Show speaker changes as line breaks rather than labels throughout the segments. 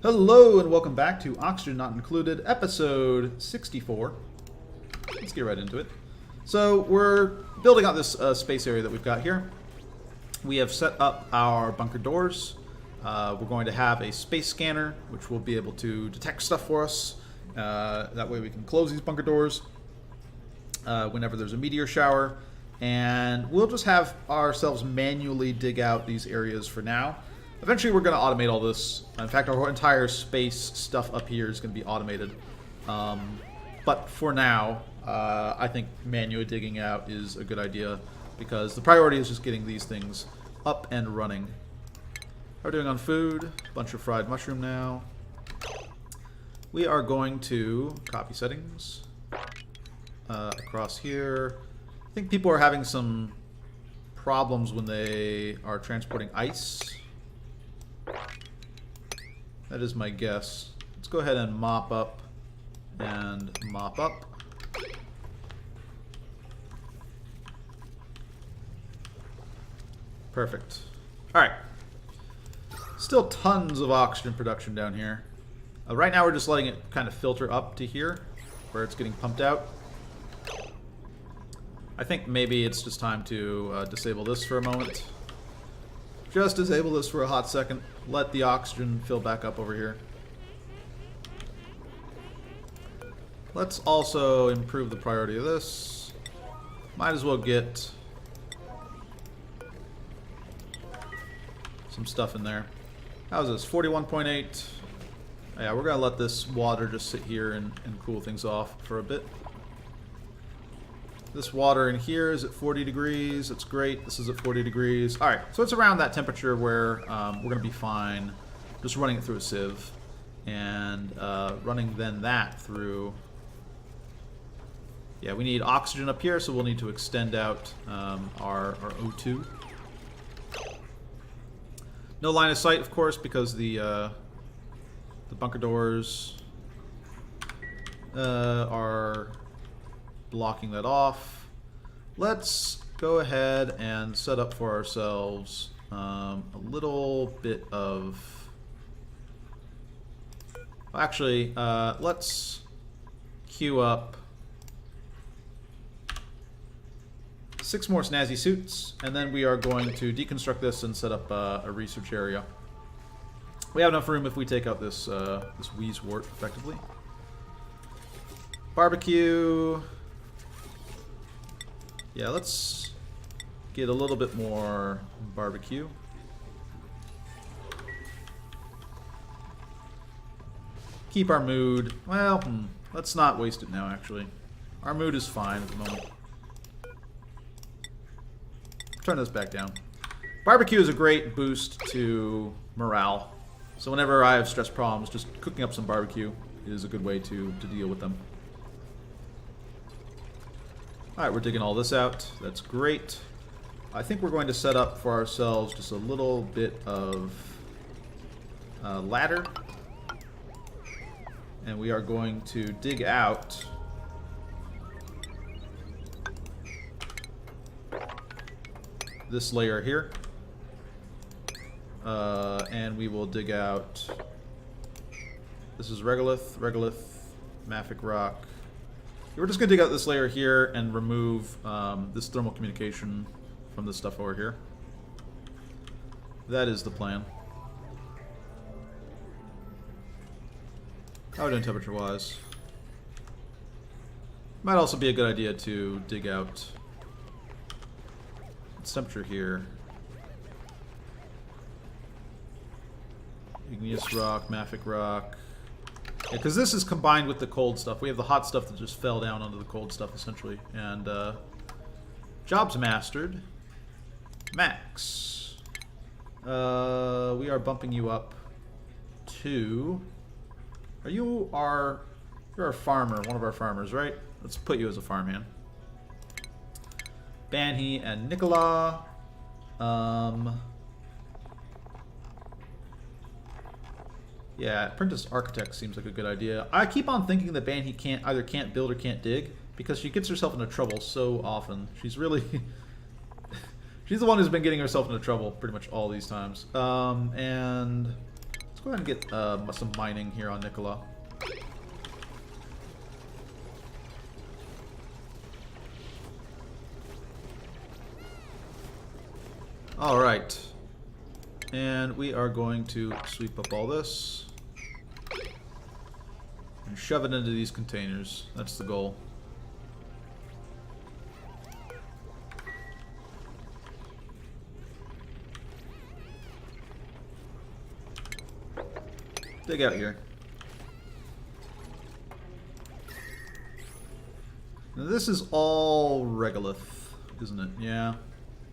Hello and welcome back to Oxygen Not Included, episode 64. Let's get right into it. So we're building out this space area that we've got here. We have set up our bunker doors. We're going to have a space scanner, which will be able to detect stuff for us. That way we can close these bunker doors whenever there's a meteor shower. And we'll just have ourselves manually dig out these areas for now. Eventually we're going to automate all this. In fact, our entire space stuff up here is going to be automated. But for now, I think manually digging out is a good idea because the priority is just getting these things up and running. How are we doing on food? Bunch of fried mushroom now. We are going to copy settings across here. I think people are having some problems when they are transporting ice. That is my guess. Let's go ahead and mop up and mop up. Perfect. Alright. Still tons of oxygen production down here. Right now we're just letting it kind of filter up to here, where it's getting pumped out. I think maybe it's just time to disable this for a moment. Just disable this for a hot second. Let the oxygen fill back up over here. Let's also improve the priority of this. Might as well get some stuff in there. How's this? 41.8. Yeah, we're going to let this water just sit here and cool things off for a bit. This water in here is at 40 degrees. That's great. This is at 40 degrees. Alright, so it's around that temperature where we're going to be fine. Just running it through a sieve. And running then that through... Yeah, we need oxygen up here, so we'll need to extend out our O2. No line of sight, of course, because the bunker doors are blocking that off. Let's go ahead and set up for ourselves a little bit of... Actually, let's queue up 6 more snazzy suits, and then we are going to deconstruct this and set up a research area. We have enough room if we take out this this wheezewort effectively. Barbecue. Yeah, let's get a little bit more barbecue. Keep our mood. Well, let's not waste it now, actually. Our mood is fine at the moment. Turn this back down. Barbecue is a great boost to morale. So whenever I have stress problems, just cooking up some barbecue is a good way to deal with them. Alright, we're digging all this out. That's great. I think we're going to set up for ourselves just a little bit of ladder. And we are going to dig out this layer here. And we will dig out... This is regolith, mafic rock. We're just going to dig out this layer here and remove this thermal communication from this stuff over here. That is the plan. How are we doing temperature-wise? Might also be a good idea to dig out its temperature here. Igneous rock, mafic rock. Yeah, because this is combined with the cold stuff. We have the hot stuff that just fell down onto the cold stuff, essentially. And, jobs mastered. Max. We are bumping you up to... You're a farmer, one of our farmers, right? Let's put you as a farmhand. Banhi and Nicola. Yeah, Apprentice Architect seems like a good idea. I keep on thinking that Banhi either can't build or can't dig because she gets herself into trouble so often. She's really... she's the one who's been getting herself into trouble pretty much all these times. And Let's go ahead and get some mining here on Nicola. Alright. And we are going to sweep up all this. And shove it into these containers. That's the goal. Dig out here. Now this is all regolith, isn't it? Yeah.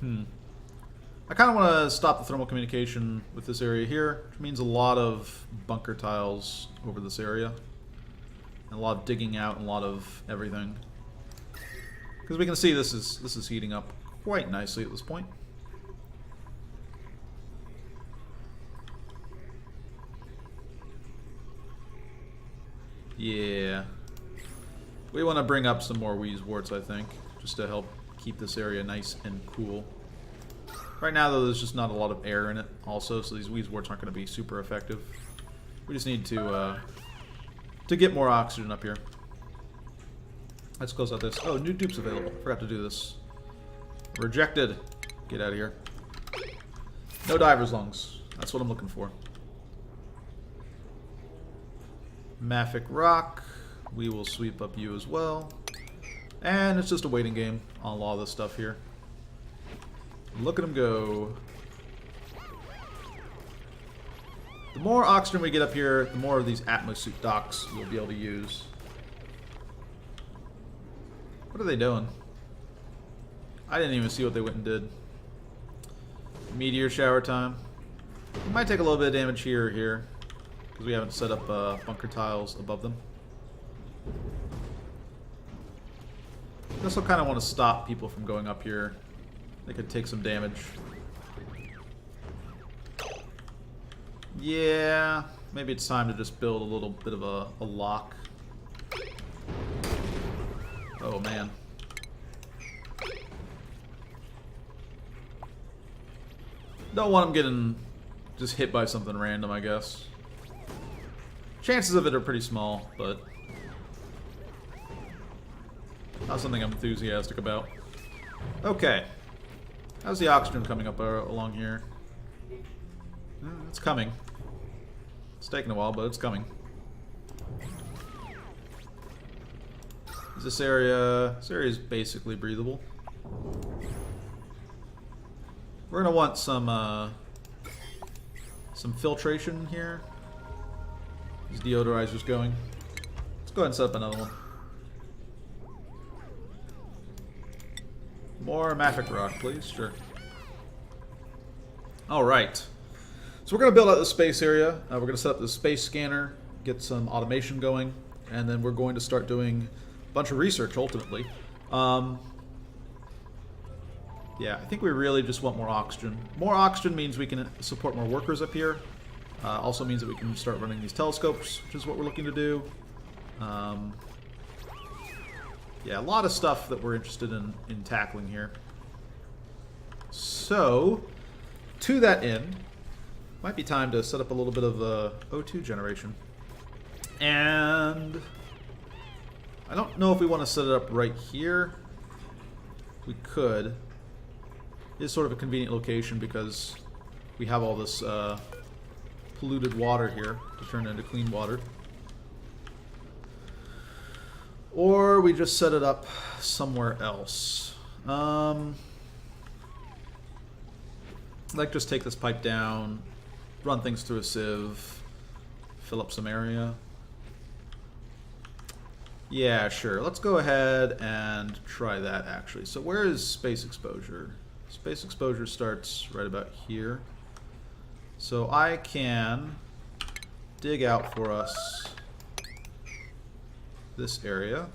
I kind of want to stop the thermal communication with this area here, which means a lot of bunker tiles over this area. And a lot of digging out and a lot of everything. Because we can see this is heating up quite nicely at this point. Yeah. We want to bring up some more Wheezeworts, I think, just to help keep this area nice and cool. Right now, though, there's just not a lot of air in it also, so these Wheezeworts aren't going to be super effective. We just need to get more oxygen up here. Let's close out this. Oh, new dupes available. Forgot to do this. Rejected. Get out of here. No diver's lungs. That's what I'm looking for. Mafic rock. We will sweep up you as well. And it's just a waiting game on a lot of this stuff here. Look at them go. The more oxygen we get up here, the more of these Atmosuit docks we'll be able to use. What are they doing? I didn't even see what they went and did. Meteor shower time. We might take a little bit of damage here or here, because we haven't set up bunker tiles above them. This will kind of want to stop people from going up here. They could take some damage. Yeah, maybe it's time to just build a little bit of a lock. Oh man. Don't want them getting just hit by something random, I guess. Chances of it are pretty small, but not something I'm enthusiastic about. Okay. How's the oxygen coming up along here? It's coming. It's taking a while, but it's coming. This area is basically breathable. We're gonna want some filtration here. These deodorizers going. Let's go ahead and set up another one. More Mafic rock, please. Sure. Alright. So we're going to build out the space area. We're going to set up the space scanner, get some automation going, and then we're going to start doing a bunch of research, ultimately. Yeah, I think we really just want more oxygen. More oxygen means we can support more workers up here. Also means that we can start running these telescopes, which is what we're looking to do. Yeah, a lot of stuff that we're interested in tackling here. So, to that end, might be time to set up a little bit of O2 generation. And I don't know if we want to set it up right here. We could. It's sort of a convenient location because we have all this polluted water here to turn into clean water. Or we just set it up somewhere else. Like just take this pipe down, run things through a sieve, fill up some area. Yeah, sure. Let's go ahead and try that actually. So where is space exposure? Space exposure starts right about here. So I can dig out for us this area.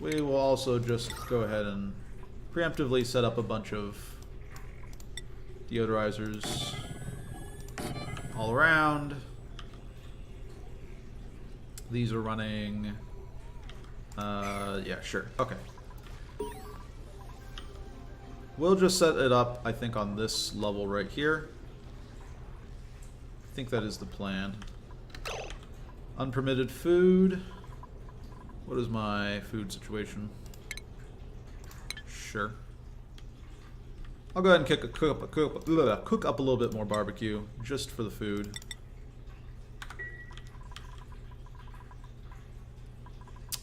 We will also just go ahead and preemptively set up a bunch of deodorizers all around. These are running, yeah, sure, okay. We'll just set it up, I think, on this level right here. think that is the plan. Unpermitted food. What is my food situation? Sure. I'll go ahead and cook up a little bit more barbecue, just for the food.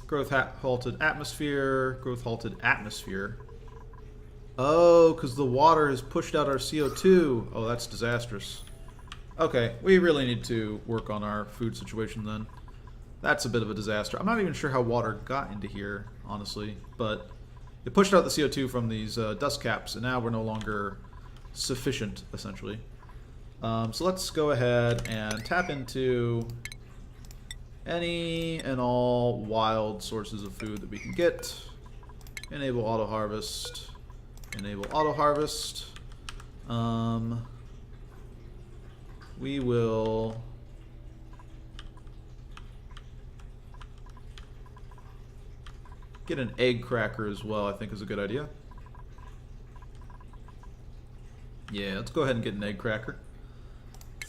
Growth halted atmosphere. Growth halted atmosphere. Oh, because the water has pushed out our CO2. Oh, that's disastrous. Okay, we really need to work on our food situation then. That's a bit of a disaster. I'm not even sure how water got into here, honestly, but it pushed out the CO2 from these dust caps, and now we're no longer sufficient, essentially. So let's go ahead and tap into any and all wild sources of food that we can get. Enable auto harvest. Enable auto harvest. We will get an egg cracker as well, I think is a good idea. Yeah, let's go ahead and get an egg cracker.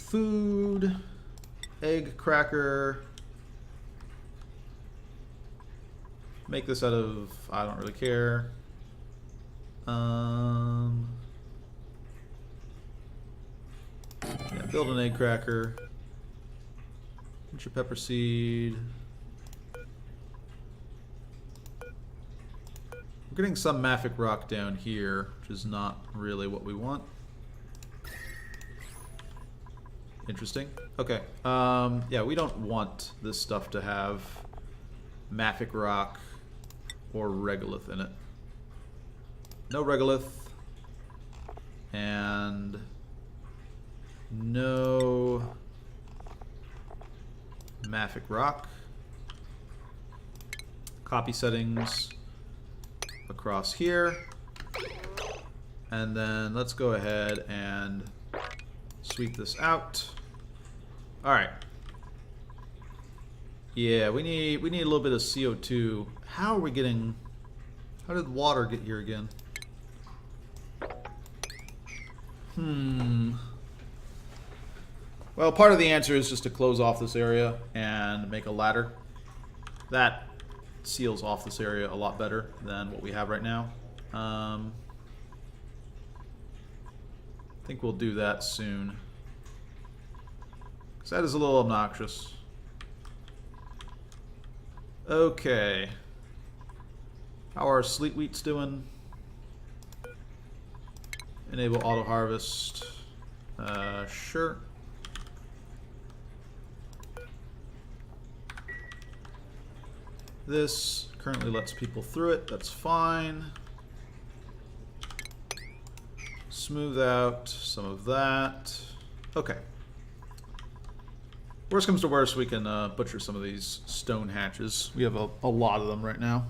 Food, egg cracker. Make this out of, I don't really care. Yeah, build an egg cracker. Bunch of pepper seed. We're getting some mafic rock down here, which is not really what we want. Interesting. Okay. Yeah, we don't want this stuff to have mafic rock or regolith in it. No regolith. And no mafic rock. Copy settings across here. And then let's go ahead and sweep this out. Alright. Yeah, we need a little bit of CO2. How are we getting... How did water get here again? Well, part of the answer is just to close off this area and make a ladder. That seals off this area a lot better than what we have right now. I think we'll do that soon. Because that is a little obnoxious. Okay. How are our sleet wheats doing? Enable auto harvest. Sure. This currently lets people through it. That's fine. Smooth out some of that. Okay. Worst comes to worst, we can butcher some of these stone hatches. We have a lot of them right now.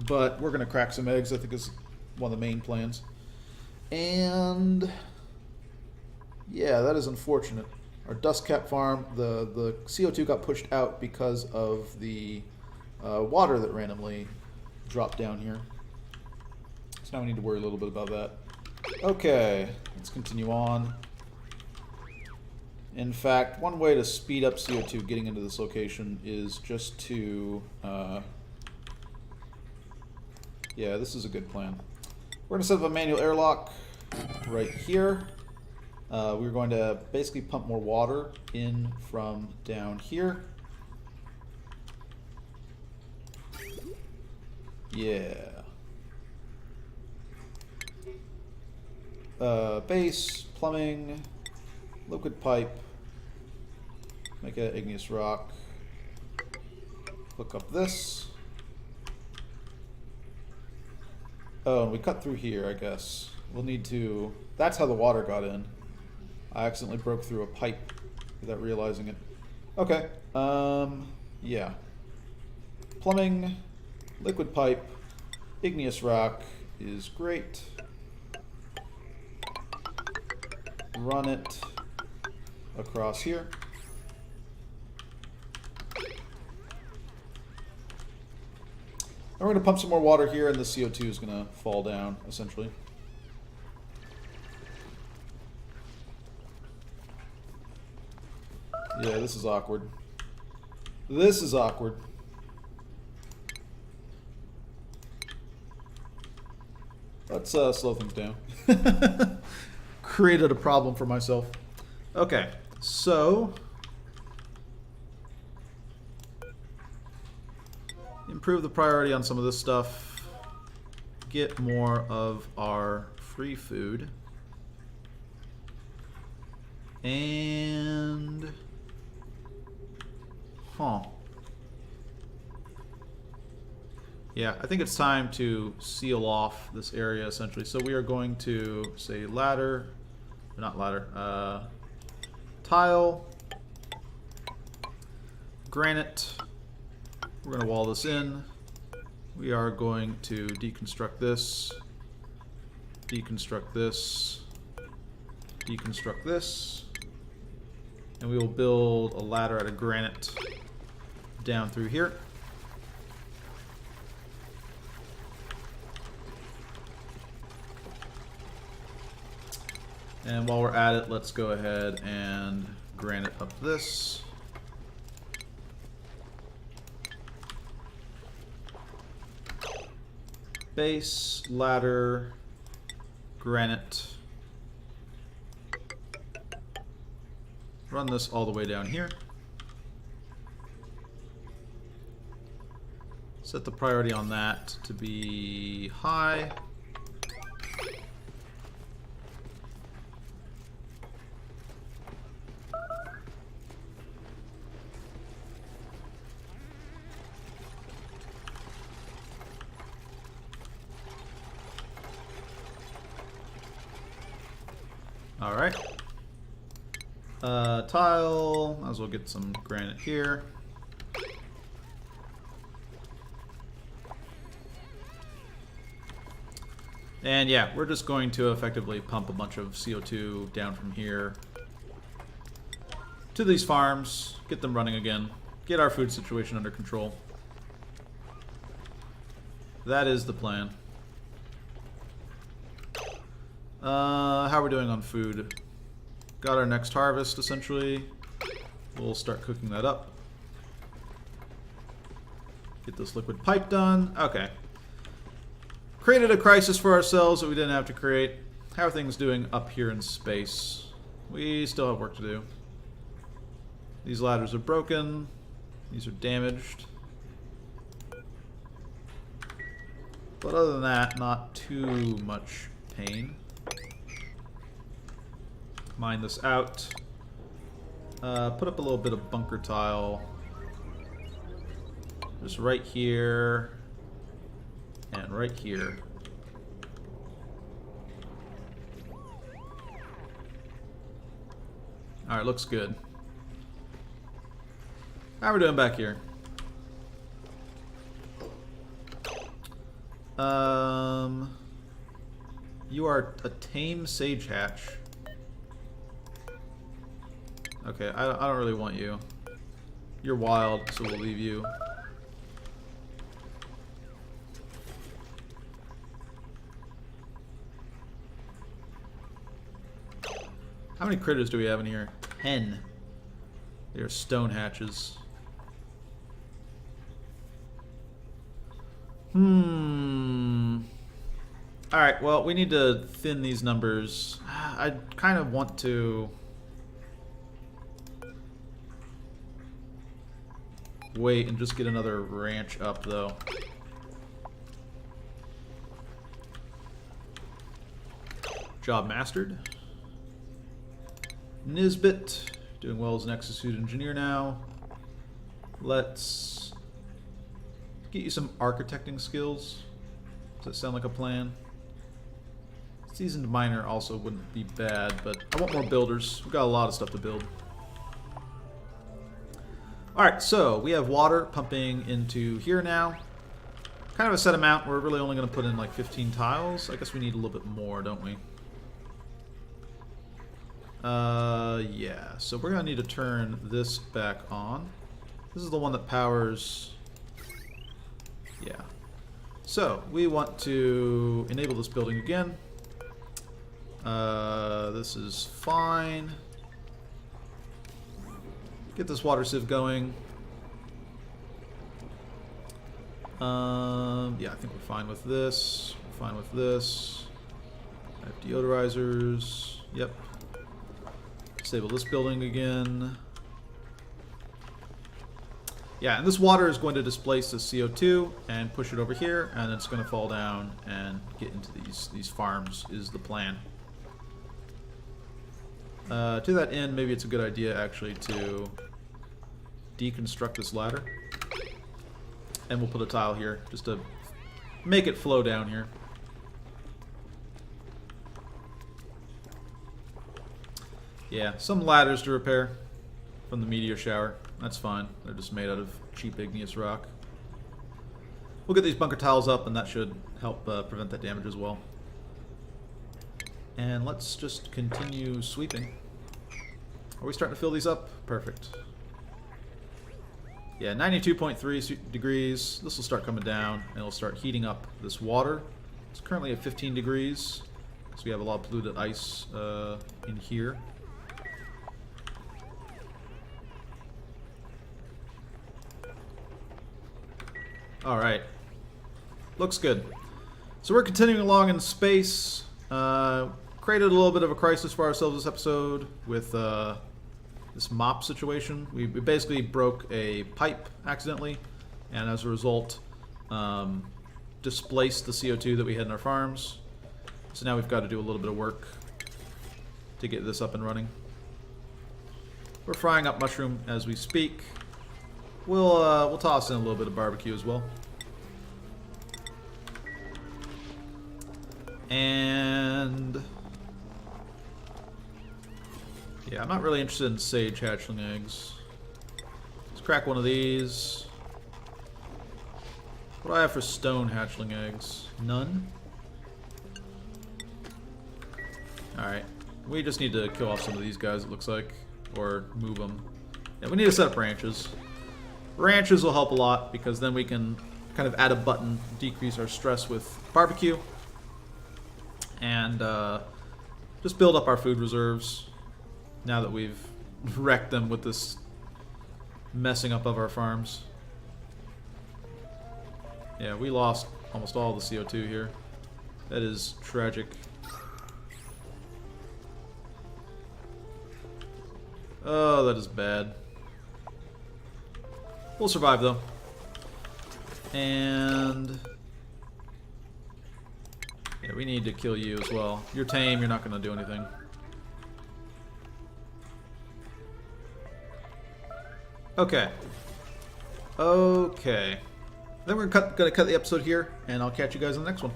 But we're going to crack some eggs, I think is one of the main plans. And yeah, that is unfortunate. Our dust cap farm, the CO2 got pushed out because of the water that randomly dropped down here. So now we need to worry a little bit about that. Okay, let's continue on. In fact, one way to speed up CO2 getting into this location is just to... yeah, this is a good plan. We're going to set up a manual airlock right here. We're going to basically pump more water in from down here. Yeah. Base, plumbing, liquid pipe, make an igneous rock, hook up this. Oh, and we cut through here, I guess. We'll need to... That's how the water got in. I accidentally broke through a pipe without realizing it. Okay. Yeah. Plumbing, liquid pipe, igneous rock is great. Run it across here. And we're going to pump some more water here, and the CO2 is going to fall down, essentially. Yeah, this is awkward. This is awkward. Let's slow things down. Created a problem for myself. Okay, so improve the priority on some of this stuff. Get more of our free food. And yeah, I think it's time to seal off this area essentially. So we are going to say ladder, not ladder, tile, granite. We're going to wall this in. We are going to deconstruct this, deconstruct this, deconstruct this, and we will build a ladder out of granite down through here. And while we're at it, let's go ahead and granite up this. Base, ladder, granite. Run this all the way down here. Set the priority on that to be high. All right. Tile, might as well get some granite here. And yeah, we're just going to effectively pump a bunch of CO2 down from here to these farms, get them running again, get our food situation under control. That is the plan. How are we doing on food? Got our next harvest, essentially. We'll start cooking that up. Get this liquid pipe done. Okay. Created a crisis for ourselves that we didn't have to create. How are things doing up here in space? We still have work to do. These ladders are broken. These are damaged. But other than that, not too much pain. Mine this out. Put up a little bit of bunker tile. Just right here. And right here. Alright, looks good. How are we doing back here? You are a tame sage hatch. Okay, I don't really want you. You're wild, so we'll leave you. How many critters do we have in here? 10. They are stone hatches. Alright, well, we need to thin these numbers. I kind of want to wait and just get another ranch up, though. Job mastered. Nisbet, doing well as an exosuit engineer now. Let's get you some architecting skills. Does that sound like a plan? Seasoned miner also wouldn't be bad, but I want more builders. We've got a lot of stuff to build. Alright, so we have water pumping into here now. Kind of a set amount. We're really only going to put in like 15 tiles. I guess we need a little bit more, don't we? Yeah. So we're going to need to turn this back on. This is the one that powers... Yeah. So, we want to enable this building again. This is fine. Get this water sieve going. Yeah, I think we're fine with this. We're fine with this. I have deodorizers. Yep. Disable this building again. Yeah, and this water is going to displace the CO2 and push it over here, and it's going to fall down and get into these farms is the plan. To that end, maybe it's a good idea actually to deconstruct this ladder. And we'll put a tile here just to make it flow down here. Yeah, some ladders to repair from the meteor shower. That's fine. They're just made out of cheap igneous rock. We'll get these bunker tiles up, and that should help prevent that damage as well. And let's just continue sweeping. Are we starting to fill these up? Perfect. Yeah, 92.3 degrees. This will start coming down, and it'll start heating up this water. It's currently at 15 degrees, so we have a lot of polluted ice in here. Alright. Looks good. So we're continuing along in space. Created a little bit of a crisis for ourselves this episode with this mop situation. We basically broke a pipe accidentally, and as a result displaced the CO2 that we had in our farms. So now we've got to do a little bit of work to get this up and running. We're frying up mushroom as we speak. We'll toss in a little bit of barbecue as well. And yeah, I'm not really interested in sage hatchling eggs. Let's crack one of these. What do I have for stone hatchling eggs? None? Alright. We just need to kill off some of these guys, it looks like. Or move them. Yeah, we need to set up ranches. Ranches will help a lot, because then we can kind of add a button, decrease our stress with barbecue. And just build up our food reserves. Now that we've wrecked them with this messing up of our farms. Yeah, we lost almost all the CO2 here. That is tragic. Oh, that is bad. We'll survive though. And yeah, we need to kill you as well. You're tame, you're not going to do anything. Okay. Okay. Then we're gonna cut the episode here, and I'll catch you guys in the next one.